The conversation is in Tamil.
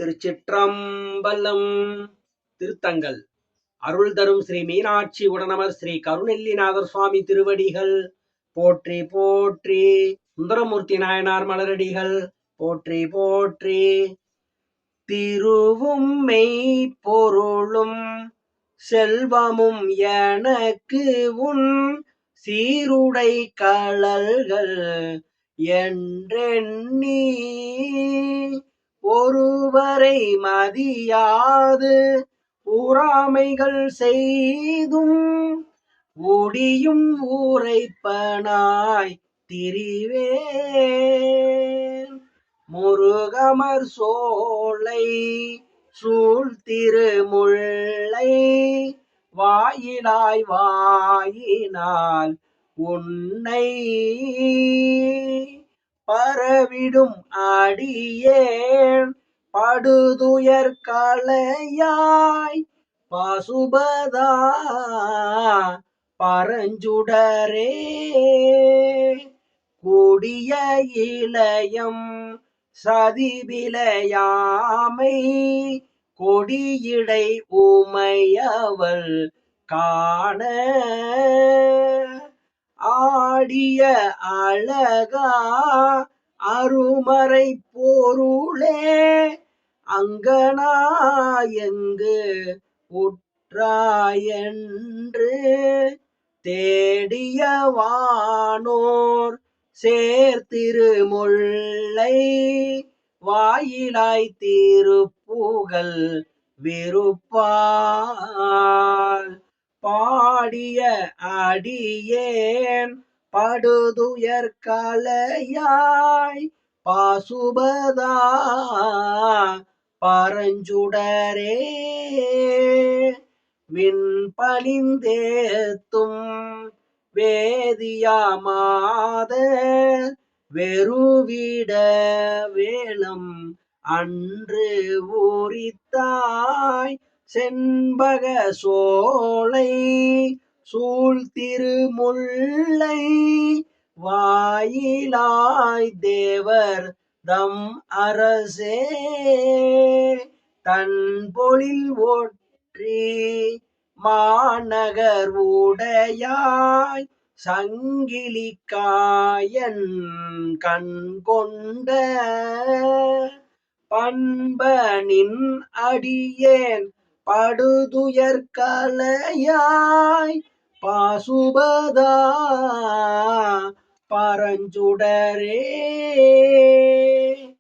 திருச்சிற்றம்பலம். திருத்தங்கள் அருள் தரும் ஸ்ரீ மீனாட்சி உடனமர் ஸ்ரீ கருணெல்லிநாதர் சுவாமி திருவடிகள் போற்றி போற்றி. சுந்தரமூர்த்தி நாயனார் மலரடிகள் போற்றி போற்றி. திருவும் மெய் பொருளும் செல்வமும் எனக்கு உன் சீருடை கழல்கள் என்றெண்ணி ஒருவரை மதியாது உறாமைகள் செய்தும் ஒடியும் ஊரைப்பனாய் திரிவேன். முருகமர் சோலை சூழ் திருமுல்லை வாயிலாய் வாயினால் உன்னை பரவிடும் அடியேன் படுதுயர் களையாய் பாசுபதா பரஞ்சுடரே. கூடிய இளையம் சதிபிலையாமை கொடியிடை உமையவள் காண ஆடிய அழகா அருமறை பொருளே அங்கனாயங்கு உற்றாயென்று தேடிய வானோர் சேர்த்திருமுல்லை வாயிலாய் திருப்புகழ் விருப்பால் பாடிய அடியேன் படுதுயர் களையாய் பாசுபதா பரஞ்சுடரே. விண்பணிந்தேத்தும் வேதியாமாத வெறுவிட வேளம் அன்று ஊரித்தாய் செண்பக சோலை சூழ் திருமுல்லை வாயிலாய் தேவர் தம் அரசே. தன் பொழில் ஒற்றி மாநகர் உடையாய் சங்கிலிக்காயன் கண் கொண்ட பண்பனின் அடியேன் படுதுயர் களையாய் பாசுபதா பரஞ்சுடரே.